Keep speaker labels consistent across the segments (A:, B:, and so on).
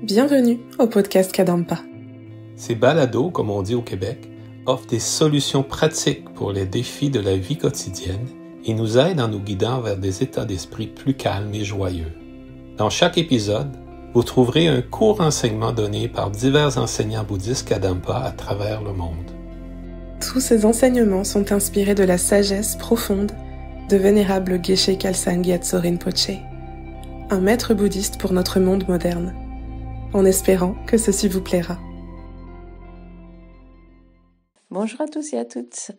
A: Bienvenue au podcast Kadampa.
B: Ces balados, comme on dit au Québec, offrent des solutions pratiques pour les défis de la vie quotidienne et nous aident en nous guidant vers des états d'esprit plus calmes et joyeux. Dans chaque épisode, vous trouverez un court enseignement donné par divers enseignants bouddhistes Kadampa à travers le monde.
A: Tous ces enseignements sont inspirés de la sagesse profonde de vénérable Geshe Khalsa Gyatso Rinpoche, un maître bouddhiste pour notre monde moderne, en espérant que ceci vous plaira.
C: Bonjour à tous et à toutes.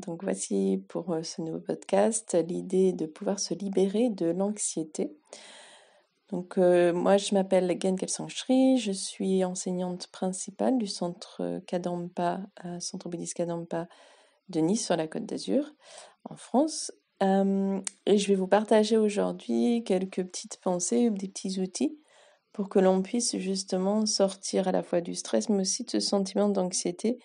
C: Donc voici pour ce nouveau podcast l'idée de pouvoir se libérer de l'anxiété. Donc moi je m'appelle Gen Kelsang Shri, je suis enseignante principale du centre Kadampa, centre bouddhiste Kadampa de Nice sur la Côte d'Azur en France. Et je vais vous partager aujourd'hui quelques petites pensées, des petits outils pour que l'on puisse justement sortir à la fois du stress mais aussi de ce sentiment d'anxiété.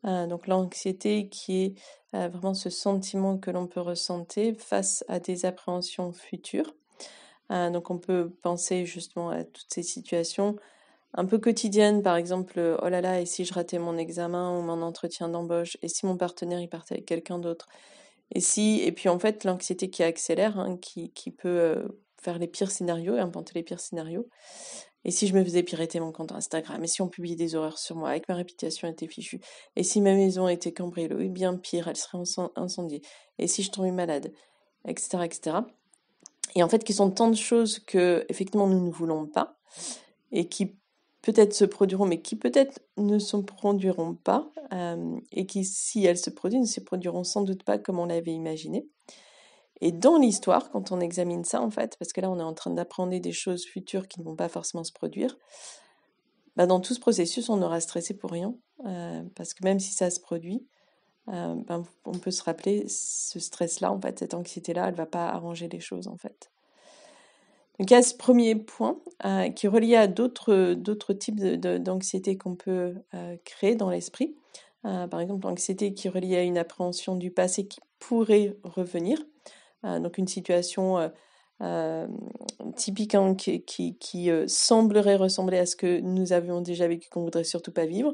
C: Donc l'anxiété qui est vraiment ce sentiment que l'on peut ressentir face à des appréhensions futures. Donc on peut penser justement à toutes ces situations un peu quotidiennes, par exemple, oh là là, et si je ratais mon examen ou mon entretien d'embauche, et si mon partenaire il partait avec quelqu'un d'autre, et puis en fait l'anxiété qui accélère, qui peut faire les pires scénarios et inventer les pires scénarios. Et si je me faisais pirater mon compte Instagram, et si on publiait des horreurs sur moi, et que ma réputation était fichue, et si ma maison était cambriolée, et bien pire, elle serait incendiée, et si je tombais malade, etc., etc. Et en fait, qui sont tant de choses que, effectivement, nous ne voulons pas, et qui peut-être se produiront, mais qui peut-être ne se produiront pas, et qui, si elles se produisent, ne se produiront sans doute pas comme on l'avait imaginé. Et dans l'histoire, quand on examine ça, en fait, parce que là, on est en train d'apprendre des choses futures qui ne vont pas forcément se produire, dans tout ce processus, on aura stressé pour rien, parce que même si ça se produit, on peut se rappeler, ce stress-là, en fait, cette anxiété-là, elle ne va pas arranger les choses, en fait. Donc, il y a ce premier point qui est relié à d'autres types d'anxiété qu'on peut créer dans l'esprit. Par exemple, l'anxiété qui est reliée à une appréhension du passé qui pourrait revenir. Donc une situation typique qui semblerait ressembler à ce que nous avions déjà vécu, qu'on voudrait surtout pas vivre,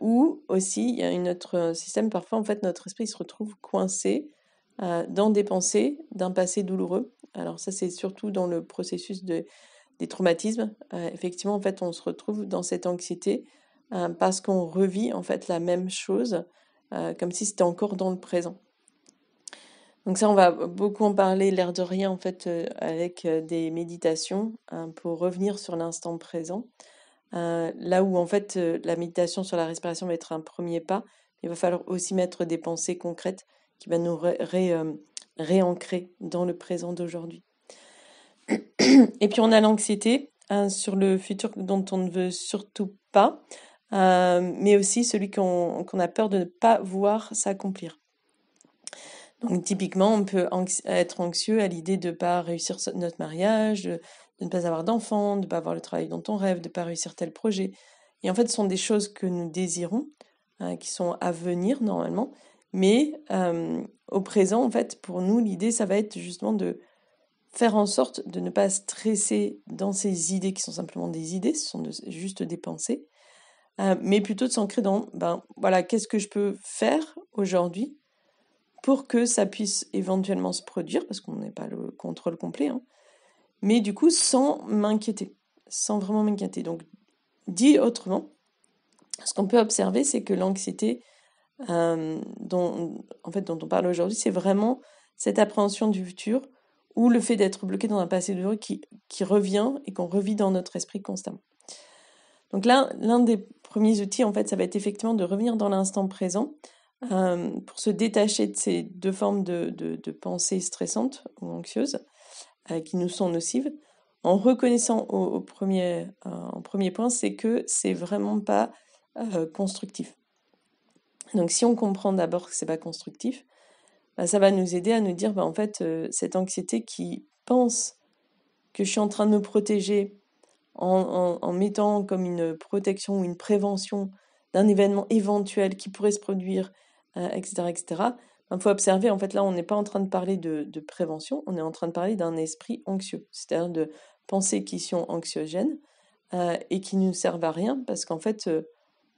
C: ou aussi il y a un autre système, parfois en fait notre esprit se retrouve coincé dans des pensées d'un passé douloureux. Alors ça c'est surtout dans le processus des traumatismes. Effectivement en fait on se retrouve dans cette anxiété parce qu'on revit en fait la même chose comme si c'était encore dans le présent. Donc ça, on va beaucoup en parler, l'air de rien, en fait, avec des méditations pour revenir sur l'instant présent. Là où, en fait, la méditation sur la respiration va être un premier pas, il va falloir aussi mettre des pensées concrètes qui vont nous réancrer dans le présent d'aujourd'hui. Et puis, on a l'anxiété sur le futur dont on ne veut surtout pas, mais aussi celui qu'on a peur de ne pas voir s'accomplir. Donc typiquement, on peut être anxieux à l'idée de ne pas réussir notre mariage, de ne pas avoir d'enfants, de ne pas avoir le travail dont on rêve, de ne pas réussir tel projet. Et en fait, ce sont des choses que nous désirons, qui sont à venir normalement. Mais au présent, en fait, pour nous, l'idée, ça va être justement de faire en sorte de ne pas stresser dans ces idées qui sont simplement des idées, ce sont juste des pensées, mais plutôt de s'ancrer dans, voilà, qu'est-ce que je peux faire aujourd'hui pour que ça puisse éventuellement se produire, parce qu'on n'est pas le contrôle complet, mais du coup sans m'inquiéter, sans vraiment m'inquiéter. Donc, dit autrement, ce qu'on peut observer, c'est que l'anxiété dont on parle aujourd'hui, c'est vraiment cette appréhension du futur ou le fait d'être bloqué dans un passé douloureux qui revient et qu'on revit dans notre esprit constamment. Donc là, l'un des premiers outils, en fait, ça va être effectivement de revenir dans l'instant présent, pour se détacher de ces deux formes de pensées stressantes ou anxieuses qui nous sont nocives, en reconnaissant en premier point, c'est que c'est vraiment pas constructif. Donc si on comprend d'abord que c'est pas constructif, ça va nous aider à nous dire, en fait, cette anxiété qui pense que je suis en train de me protéger en mettant comme une protection ou une prévention d'un événement éventuel qui pourrait se produire, etc., etc. Il faut observer, en fait, là, on n'est pas en train de parler de prévention, on est en train de parler d'un esprit anxieux, c'est-à-dire de pensées qui sont anxiogènes, et qui ne nous servent à rien parce qu'en fait,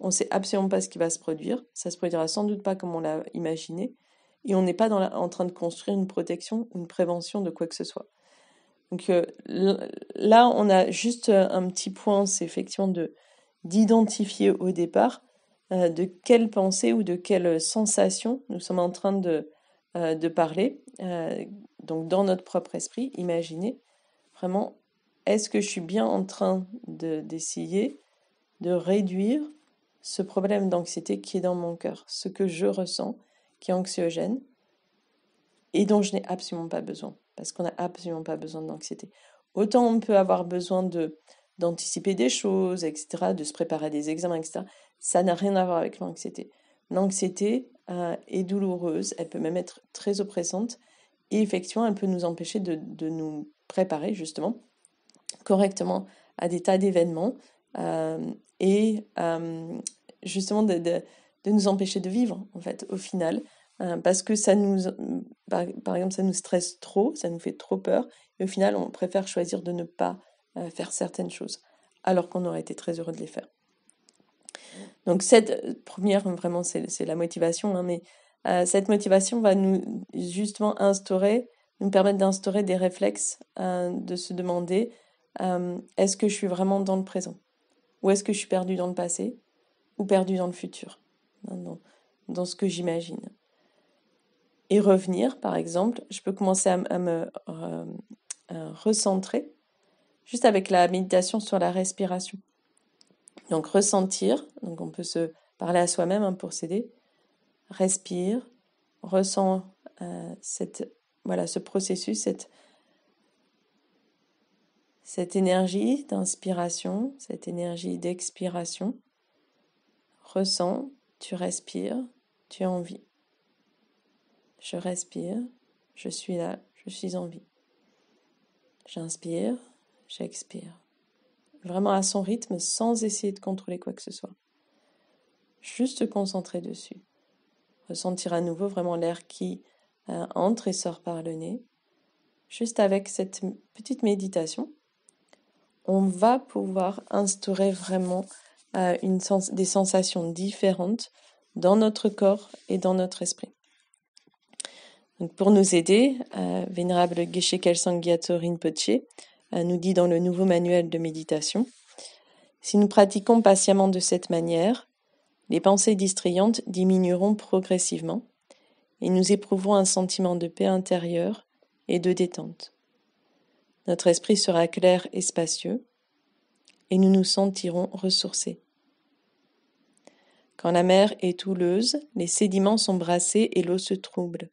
C: on ne sait absolument pas ce qui va se produire. Ça se produira sans doute pas comme on l'a imaginé et on n'est pas en train de construire une protection, une prévention de quoi que ce soit. Donc là, on a juste un petit point, c'est effectivement d'identifier au départ de quelle pensée ou de quelle sensation nous sommes en train de parler. Donc dans notre propre esprit, imaginez vraiment, est-ce que je suis bien en train d'essayer de réduire ce problème d'anxiété qui est dans mon cœur, ce que je ressens, qui est anxiogène et dont je n'ai absolument pas besoin, parce qu'on n'a absolument pas besoin d'anxiété. Autant on peut avoir besoin d'anticiper des choses, etc., de se préparer à des examens, etc. Ça n'a rien à voir avec l'anxiété. L'anxiété est douloureuse, elle peut même être très oppressante, et effectivement, elle peut nous empêcher de nous préparer justement correctement à des tas d'événements et justement de nous empêcher de vivre, en fait, au final, parce que ça par exemple, ça nous stresse trop, ça nous fait trop peur, et au final, on préfère choisir de ne pas faire certaines choses, alors qu'on aurait été très heureux de les faire. Donc cette première, vraiment, c'est la motivation, hein, mais cette motivation va nous justement nous permettre d'instaurer des réflexes, de se demander est-ce que je suis vraiment dans le présent? Ou est-ce que je suis perdue dans le passé? Ou perdue dans le futur? Dans ce que j'imagine. Et revenir, par exemple, je peux commencer à me recentrer juste avec la méditation sur la respiration. Donc ressentir, donc on peut se parler à soi-même pour s'aider. Respire, ressens ce processus, cette énergie d'inspiration, cette énergie d'expiration. Ressens, tu respires, tu as envie. Je respire, je suis là, je suis en vie. J'inspire, j'expire. Vraiment à son rythme, sans essayer de contrôler quoi que ce soit. Juste te concentrer dessus. Ressentir à nouveau vraiment l'air qui entre et sort par le nez. Juste avec cette petite méditation, on va pouvoir instaurer vraiment des sensations différentes dans notre corps et dans notre esprit. Donc pour nous aider, Vénérable Geshe Kelsang Gyatso Rinpoche nous dit dans le nouveau manuel de méditation, si nous pratiquons patiemment de cette manière, les pensées distrayantes diminueront progressivement et nous éprouverons un sentiment de paix intérieure et de détente. Notre esprit sera clair et spacieux et nous nous sentirons ressourcés. Quand la mer est houleuse, les sédiments sont brassés et l'eau se trouble.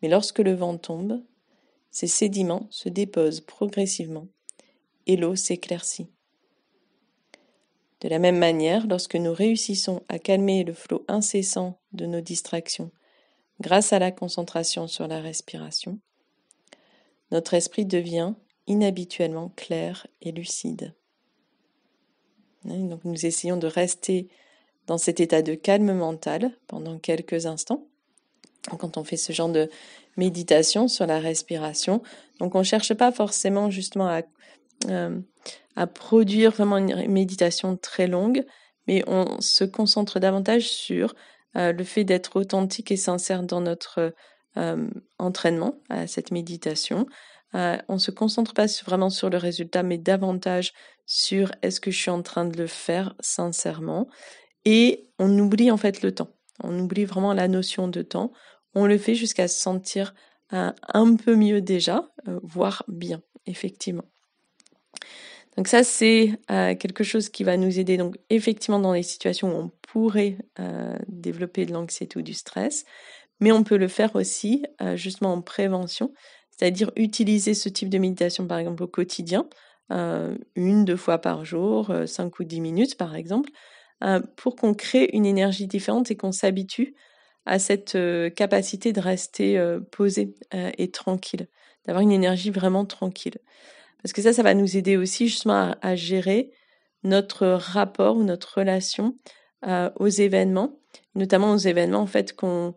C: Mais lorsque le vent tombe, ces sédiments se déposent progressivement et l'eau s'éclaircit. De la même manière, lorsque nous réussissons à calmer le flot incessant de nos distractions grâce à la concentration sur la respiration, notre esprit devient inhabituellement clair et lucide. Donc nous essayons de rester dans cet état de calme mental pendant quelques instants. Quand on fait ce genre de méditation sur la respiration, donc on ne cherche pas forcément justement à produire vraiment une méditation très longue, mais on se concentre davantage sur le fait d'être authentique et sincère dans notre entraînement à cette méditation. On ne se concentre pas vraiment sur le résultat, mais davantage sur est-ce que je suis en train de le faire sincèrement. Et on oublie en fait le temps. On oublie vraiment la notion de temps. On le fait jusqu'à se sentir un peu mieux déjà, voire bien, effectivement. Donc ça, c'est quelque chose qui va nous aider donc effectivement dans les situations où on pourrait développer de l'anxiété ou du stress, mais on peut le faire aussi justement en prévention, c'est-à-dire utiliser ce type de méditation par exemple au quotidien, 1-2 fois par jour, 5 ou 10 minutes par exemple, pour qu'on crée une énergie différente et qu'on s'habitue à cette capacité de rester posé et tranquille, d'avoir une énergie vraiment tranquille. Parce que ça va nous aider aussi justement à gérer notre rapport ou notre relation aux événements, notamment aux événements en fait qu'on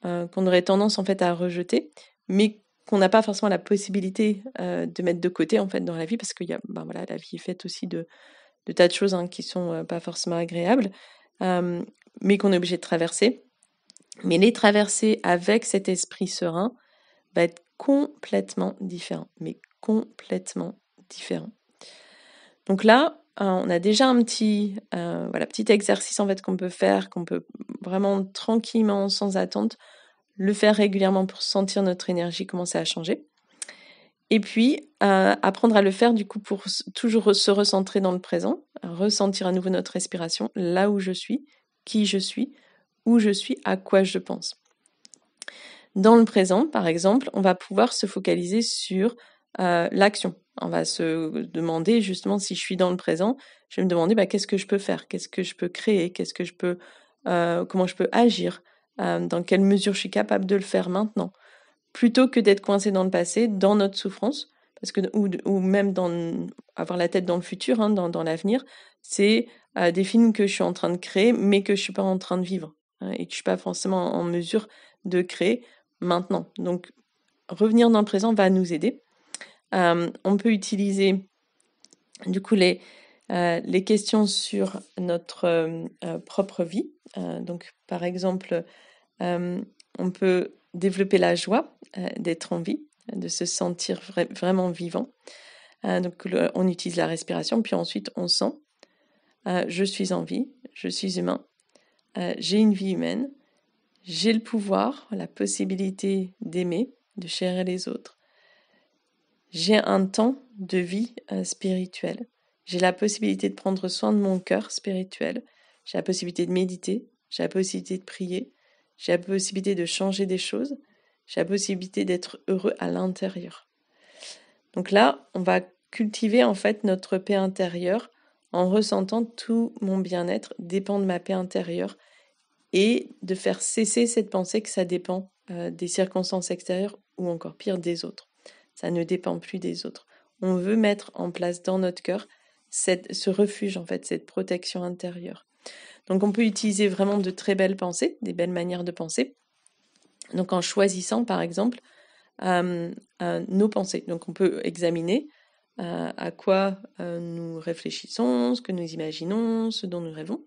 C: aurait tendance en fait à rejeter, mais qu'on n'a pas forcément la possibilité de mettre de côté en fait dans la vie, parce que la vie est faite aussi de tas de choses qui sont pas forcément agréables, mais qu'on est obligé de traverser. Mais les traverser avec cet esprit serein va être complètement différent, mais complètement différent. Donc là, on a déjà un petit exercice en fait qu'on peut faire, qu'on peut vraiment tranquillement, sans attente, le faire régulièrement pour sentir notre énergie commencer à changer. Et puis, apprendre à le faire du coup pour toujours se recentrer dans le présent, ressentir à nouveau notre respiration, là où je suis, qui je suis, où je suis, à quoi je pense. Dans le présent, par exemple, on va pouvoir se focaliser sur l'action. On va se demander justement, si je suis dans le présent, je vais me demander qu'est-ce que je peux faire, qu'est-ce que je peux créer, comment je peux agir, dans quelle mesure je suis capable de le faire maintenant, plutôt que d'être coincé dans le passé, dans notre souffrance, parce que ou même avoir la tête dans le futur, dans l'avenir. C'est des films que je suis en train de créer, mais que je suis pas en train de vivre, et que je suis pas forcément en mesure de créer maintenant. Donc, revenir dans le présent va nous aider. On peut utiliser du coup les questions sur notre propre vie. Donc, par exemple, on peut développer la joie d'être en vie, de se sentir vraiment vivant. Donc, on utilise la respiration, puis ensuite on sent je suis en vie, je suis humain, j'ai une vie humaine, j'ai le pouvoir, la possibilité d'aimer, de chérir les autres. J'ai un temps de vie spirituelle. J'ai la possibilité de prendre soin de mon cœur spirituel. J'ai la possibilité de méditer. J'ai la possibilité de prier. J'ai la possibilité de changer des choses. J'ai la possibilité d'être heureux à l'intérieur. Donc là, on va cultiver en fait notre paix intérieure en ressentant tout mon bien-être dépend de ma paix intérieure, et de faire cesser cette pensée que ça dépend des circonstances extérieures ou encore pire des autres. Ça ne dépend plus des autres. On veut mettre en place dans notre cœur ce refuge, en fait, cette protection intérieure. Donc on peut utiliser vraiment de très belles pensées, des belles manières de penser. Donc en choisissant par exemple nos pensées. Donc on peut examiner à quoi nous réfléchissons, ce que nous imaginons, ce dont nous rêvons.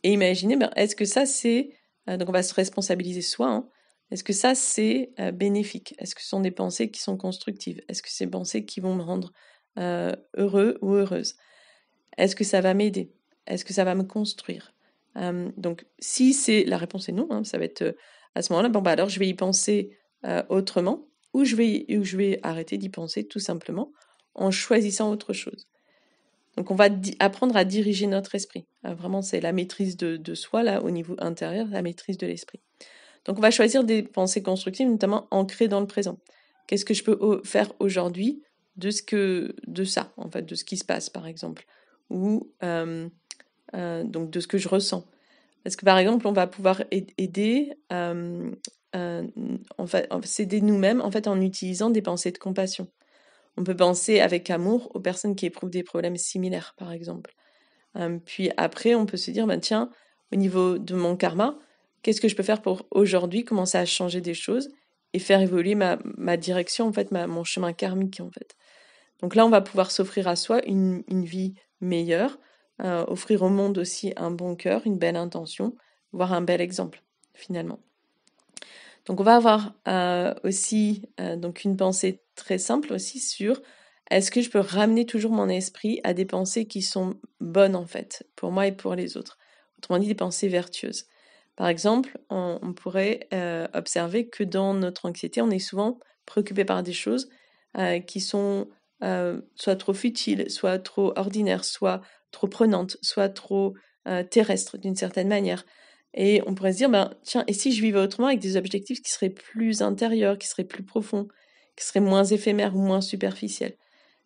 C: Et imaginer, est-ce que ça c'est... donc on va se responsabiliser soi. Est-ce que ça c'est bénéfique? Est-ce que ce sont des pensées qui sont constructives? Est-ce que c'est des pensées qui vont me rendre heureux ou heureuse? Est-ce que ça va m'aider? Est-ce que ça va me construire? Donc si la réponse est non, ça va être à ce moment-là, alors je vais y penser autrement, ou je vais arrêter d'y penser tout simplement en choisissant autre chose. Donc, on va apprendre à diriger notre esprit. Vraiment, c'est la maîtrise de soi, là, au niveau intérieur, la maîtrise de l'esprit. Donc, on va choisir des pensées constructives, notamment ancrées dans le présent. Qu'est-ce que je peux faire aujourd'hui de ça, en fait, de ce qui se passe, par exemple, ou donc de ce que je ressens. Parce que, par exemple, on va pouvoir aider, s'aider nous-mêmes, en fait, en utilisant des pensées de compassion. On peut penser avec amour aux personnes qui éprouvent des problèmes similaires, par exemple. Puis après, on peut se dire, tiens, au niveau de mon karma, qu'est-ce que je peux faire pour aujourd'hui commencer à changer des choses et faire évoluer ma direction, en fait, mon chemin karmique, en fait. Donc là, on va pouvoir s'offrir à soi une vie meilleure, offrir au monde aussi un bon cœur, une belle intention, voire un bel exemple, finalement. Donc on va avoir aussi donc une pensée très simple aussi sur est-ce que je peux ramener toujours mon esprit à des pensées qui sont bonnes en fait, pour moi et pour les autres. Autrement dit, des pensées vertueuses. Par exemple, on pourrait observer que dans notre anxiété, on est souvent préoccupé par des choses qui sont soit trop futiles, soit trop ordinaires, soit trop prenantes, soit trop terrestres d'une certaine manière. Et on pourrait se dire, tiens, et si je vivais autrement avec des objectifs qui seraient plus intérieurs, qui seraient plus profonds, qui seraient moins éphémères ou moins superficiels?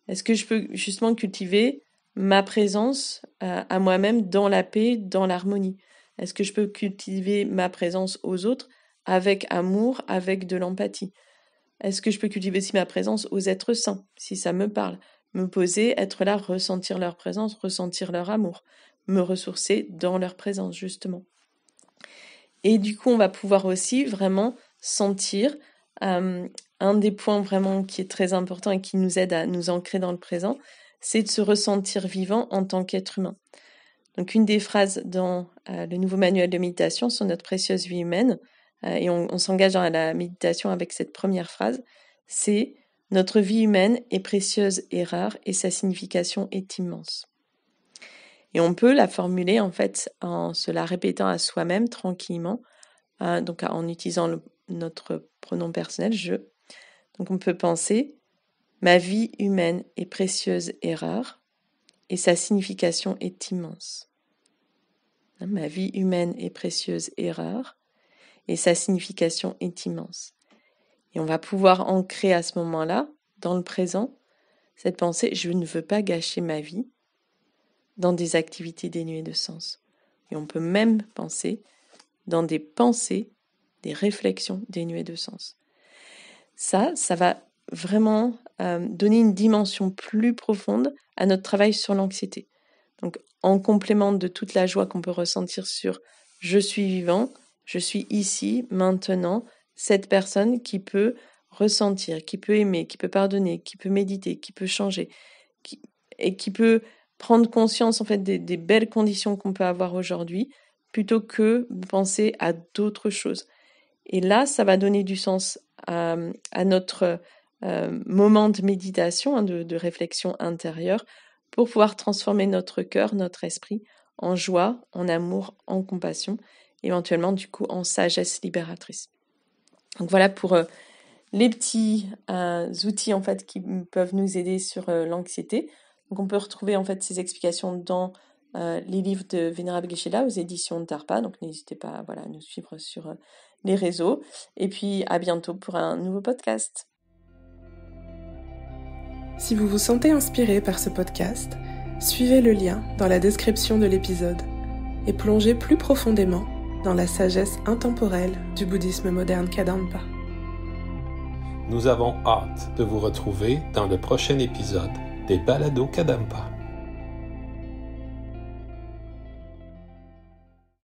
C: Est-ce que je peux justement cultiver ma présence à moi-même dans la paix, dans l'harmonie? Est-ce que je peux cultiver ma présence aux autres avec amour, avec de l'empathie? Est-ce que je peux cultiver aussi ma présence aux êtres saints, si ça me parle? Me poser, être là, ressentir leur présence, ressentir leur amour, me ressourcer dans leur présence, justement. Et du coup, on va pouvoir aussi vraiment sentir un des points vraiment qui est très important et qui nous aide à nous ancrer dans le présent, c'est de se ressentir vivant en tant qu'être humain. Donc une des phrases dans le nouveau manuel de méditation sur notre précieuse vie humaine, et on s'engage dans la méditation avec cette première phrase, c'est « Notre vie humaine est précieuse et rare et sa signification est immense ». Et on peut la formuler en fait en se la répétant à soi-même tranquillement, donc en utilisant notre pronom personnel « je ». Donc on peut penser « Ma vie humaine est précieuse et rare et sa signification est immense ». Ma vie humaine est précieuse et rare et sa signification est immense. Et on va pouvoir ancrer à ce moment-là, dans le présent, cette pensée « je ne veux pas gâcher ma vie » dans des activités dénuées de sens. Et on peut même penser dans des pensées, des réflexions dénuées de sens. Ça va vraiment donner une dimension plus profonde à notre travail sur l'anxiété. Donc, en complément de toute la joie qu'on peut ressentir sur « je suis vivant », je suis ici, maintenant, cette personne qui peut ressentir, qui peut aimer, qui peut pardonner, qui peut méditer, qui peut changer, et qui peut prendre conscience en fait des belles conditions qu'on peut avoir aujourd'hui, plutôt que de penser à d'autres choses. Et là, ça va donner du sens à notre moment de méditation, de réflexion intérieure, pour pouvoir transformer notre cœur, notre esprit, en joie, en amour, en compassion, éventuellement du coup en sagesse libératrice. Donc voilà pour les petits outils en fait qui peuvent nous aider sur l'anxiété. Donc on peut retrouver en fait ces explications dans les livres de Vénérable Geshe-la aux éditions Darpa. Donc n'hésitez pas à nous suivre sur les réseaux. Et puis à bientôt pour un nouveau podcast.
A: Si vous vous sentez inspiré par ce podcast, suivez le lien dans la description de l'épisode et plongez plus profondément dans la sagesse intemporelle du bouddhisme moderne Kadampa.
B: Nous avons hâte de vous retrouver dans le prochain épisode des Balados Kadampa.